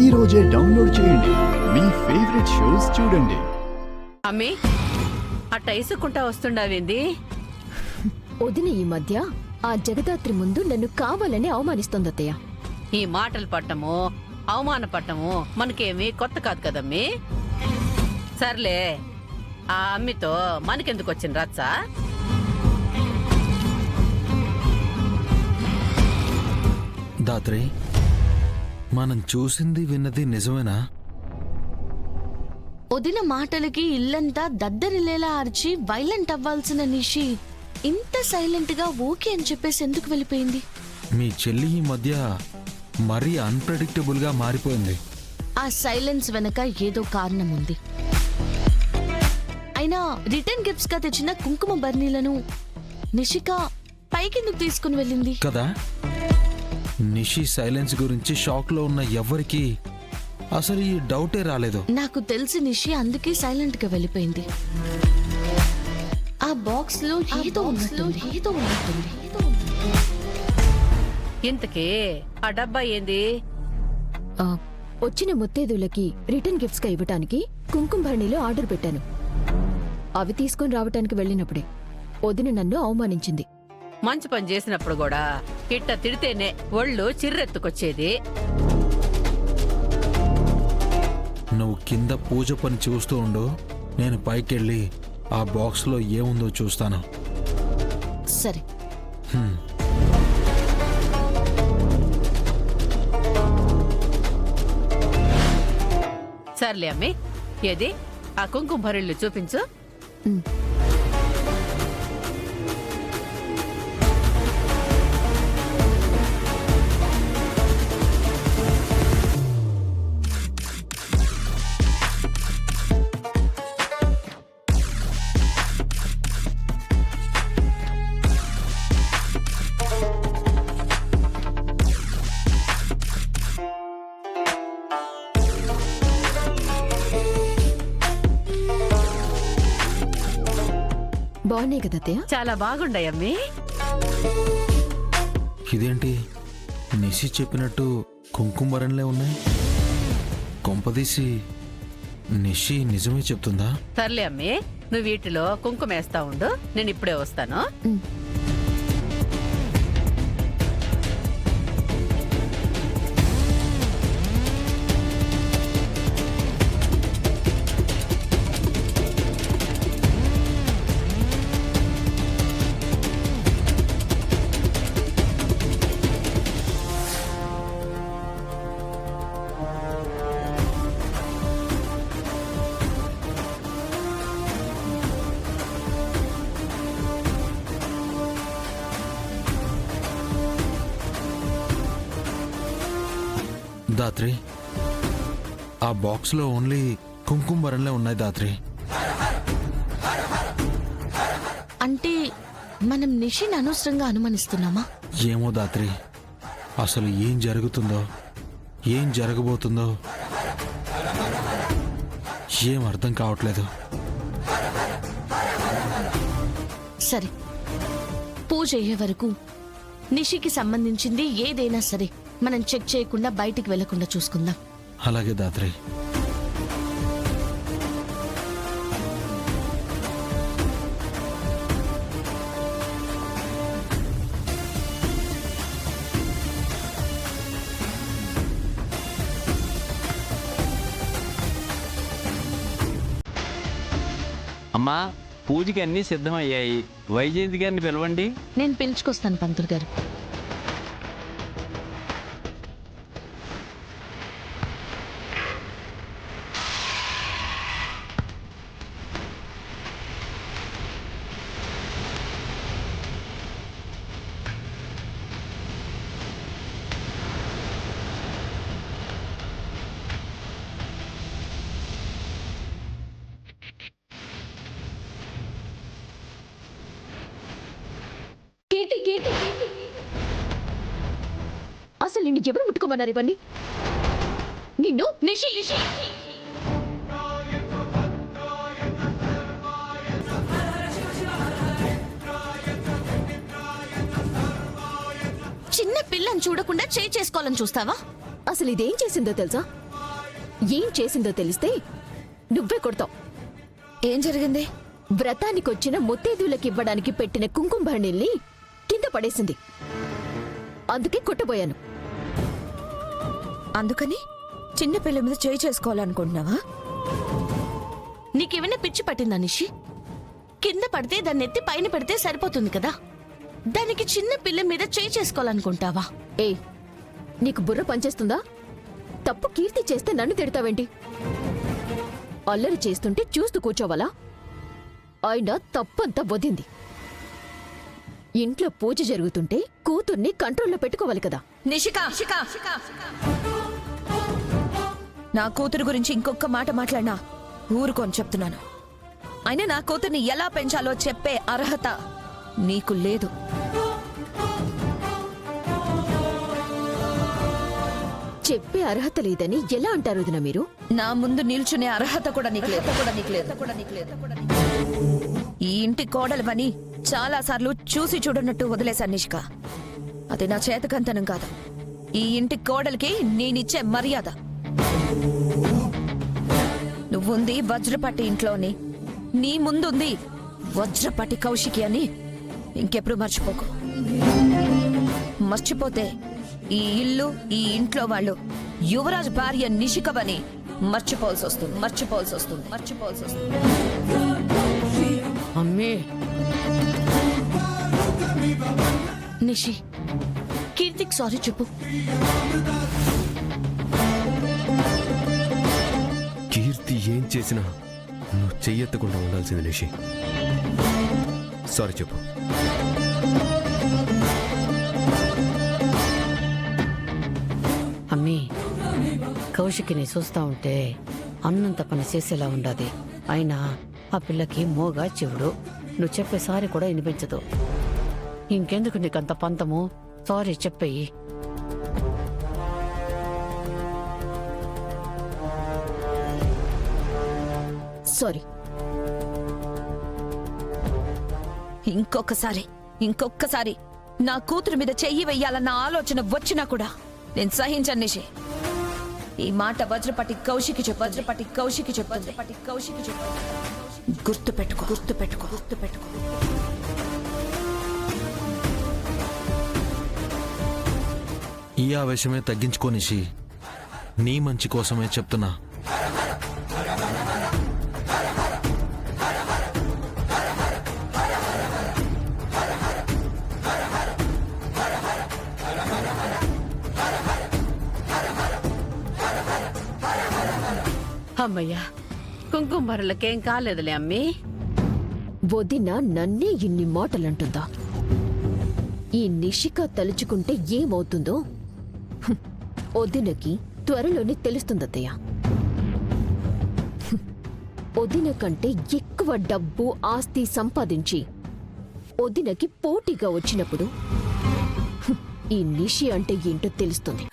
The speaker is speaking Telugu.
ఈ రోజే డౌన్లోడ్ చేయండి. మీ ఫేవరెట్ షోస్ చూడండి. అమ్మి అట్ట ఇసుక్కుంటా వస్తుండావేంది? వదిన ఈ మధ్య ఆ జగదాత్రి ముందు నన్ను కావాలని అవమానిస్తోందత్తయ్య. ఈ మాటలు పట్టము అవమాన పట్టము మనకేమీ కొత్త కాదు కదమ్మి. సర్లే, ఆ అమ్మితో మనకెందుకు వచ్చిన రచ్చ? దాత్రి, మనం చూసింది విన్నది నిజమేనా? వదిన మాటలకి ఇల్లంతా దద్దరిల్లేలా అరిచి వైలెంట్ అవ్వాల్సిన నిషి ఇంత సైలెంట్ గా ఓకే అని చెప్పేసి ఎందుకు వెళ్ళిపోయింది? మీ చెల్లి ఈ మధ్య మరీ అన్ప్రెడిక్టబుల్ గా మారిపోయింది. ఆ సైలెన్స్ వెనక ఏదో కారణం ఉంది. అయినా రిటర్న్ గిఫ్ట్స్ గా తెచ్చిన కుంకుమ బర్నీలను నిషిక పైకెందుకు తీసుకుని వెళ్ళింది కదా? నిషి సైలెన్స్ గురించి షాక్ లో ఉన్న ఎవ్వరికి అసలు ఈ డౌటే రాలేదు. నాకు తెలిసి నిషి అందుకే సైలెంట్ గా వెళ్ళిపోయింది. ఆ బాక్స్ లో ఏదో ఉన్నట్టుంది. ఇంతకీ ఆ డబ్బా ఏంది? ఆ, వచ్చిన ముత్తైదులకి రిటర్న్ గిఫ్ట్స్ గా ఇవ్వటానికి కుంకుమ భరణిలో ఆర్డర్ పెట్టాను. అవి తీసుకొని రావటానికి వెళ్ళినప్పుడే వదిన నన్ను అవమానించింది. మంచి పని చేసినప్పుడు కూడా ఇట్ట తిడితేనే ఒళ్ళు చిర్రెత్తుకొచ్చేది. నువ్వు కింద పూజ పని చూస్తూ ఉండు, నేను పైకెళ్ళి ఆ బాక్స్ లో ఏముందో చూస్తాను. సరే. హ్మ్. సర్లే అమ్మి, ఏది ఆ కుంకుమ భరిళ్ళు చూపించు. బాగున్నాయి కదా అత్తయ్య? చాలా బాగుండాయమ్మి. ఇదేంటి నిషి చెప్పినట్టు కుంకుమరణలే ఉన్నాయి? కొంపదీసి నిషి నిజమే చెప్తుందా? సర్లే అమ్మి, నువ్వు వీటిలో కుంకుమ వేస్తా ఉండు, నేను ఇప్పుడే వస్తాను. దాత్రి, ఆ బాక్స్ లో ఓన్లీ కుంకుమరణలే ఉన్నాయి దాత్రి. అంటే మనం నిషిని అనవసరంగా అనుమానిస్తున్నామా? ఏమో దాత్రి, అసలు ఏం జరుగుతుందో ఏం జరగబోతుందో ఏం అర్థం కావట్లేదు. సరే, పూజ అయ్యే వరకు నిషికి సంబంధించింది ఏదైనా సరే మనం చెక్ చేయకుండా బయటికి వెళ్లకుండా చూసుకుందాం. అలాగే దాత్రి. అమ్మా, పూజకి అన్నీ సిద్ధమయ్యాయి. వైజయంతి గారిని పిలవండి. నేను పిలుచుకొస్తాను పంతులు గారు. అసలు నిన్ను ఎవరు ముట్టుకోమన్నారు ఇవన్నీ? నిన్ను నిషి చిన్న పిల్లని చూడకుండా చేయి చేసుకోవాలని చూస్తావా? అసలు ఇదేం చేసిందో తెలుసా? ఏం చేసిందో తెలిస్తే నువ్వే కొడతావు. ఏం జరిగింది? వ్రతానికొచ్చిన ముత్తైదువులకి ఇవ్వడానికి పెట్టిన కుంకుమ భరణిల్ని కింద పడేసింది. అందుకే కొట్టబోయాను. అందుకని చిన్న పిల్ల మీద చేయి చేసుకోవాలనుకుంటున్నావా? నీకేమైనా పిచ్చి పట్టిందా నిషి? కింద పడితే దాన్ని ఎత్తి పైన పెడితే సరిపోతుంది కదా, దానికి చిన్న పిల్ల మీద చేయి చేసుకోవాలనుకుంటావా? ఏ, నీకు బుర్ర పనిచేస్తుందా? తప్పు కీర్తి చేస్తే నన్ను తిడతావేంటి? అల్లరి చేస్తుంటే చూస్తూ కూర్చోవాలా? అయినా తప్పంతా వదింది. ఇంట్లో పూజ జరుగుతుంటే కూతుర్ని కంట్రోల్లో పెట్టుకోవాలి కదా. నిషిక, నా కూతురు గురించి ఇంకొక మాట మాట్లాడినా ఊరుకొని చెప్తున్నాను. అయినా నా కూతుర్ని ఎలా పెంచాలో చెప్పే అర్హత నీకు లేదు. చెప్పే అర్హత లేదని ఎలా అంటారు వదినా మీరు? నా ముందు నిల్చునే అర్హత కూడా నీకు లేదు. ఈ ఇంటి కోడలువని చాలా సార్లు చూసి చూడనట్టు వదిలేశాను నిషిక. అది నా చేతకంతనం కాదు, ఈ ఇంటి కోడలికి నేనిచ్చే మర్యాద. నువ్వుంది వజ్రపాటి ఇంట్లోని, నీ ముందుంది వజ్రపాటి కౌశికి అని ఇంకెప్పుడు మర్చిపోకు. మర్చిపోతే ఈ ఇల్లు, ఈ ఇంట్లో వాళ్ళు యువరాజ్ భార్య నిషికవని మర్చిపోవాల్సి వస్తుంది. అమ్మే, నిషి, కీర్తికి సారీ చెప్పు. కీర్తి ఏం చేసినా నువ్వు చెయ్యెత్తకుండా ఉండాల్సింది నిషి. సారీ చెప్పు. అమ్మీ, కౌశికిని చూస్తా ఉంటే అన్నంత పని చేసేలా ఉండదు. అయినా ఆ పిల్లకి మోగా చెవుడు, నువ్వు చెప్పే సారీ కూడా వినిపించదు. ఇంకెందుకు నీకంత పంతము? సారీ చెప్పేయి. సారీ. ఇంకొక్కసారి నా కూతురు మీద చెయ్యి వెయ్యాలన్న ఆలోచన వచ్చినా కూడా నేను సహించను నిషి. ఈ మాట వజ్రపాటి కౌశికి చెప్పు. గుర్తుపెట్టుకో. ఈ ఆవేశమే తగ్గించుకోనిషి, నీ మంచి కోసమే చెప్తున్నా. అమ్మయ్యా, కుంకుమ భరలకేం కాలేదులే అమ్మీ. వదిన నన్నే ఇన్ని మాటలంటుందా? ఈ నిషిక తలుచుకుంటే ఏమవుతుందో వదినకి త్వరలోనే తెలుస్తుందత్తయ్య. వదిన కంటే ఎక్కువ డబ్బు, ఆస్తి సంపాదించి వదినకి పోటీగా వచ్చినప్పుడు ఈ నిషి అంటే ఏంటో తెలుస్తుంది.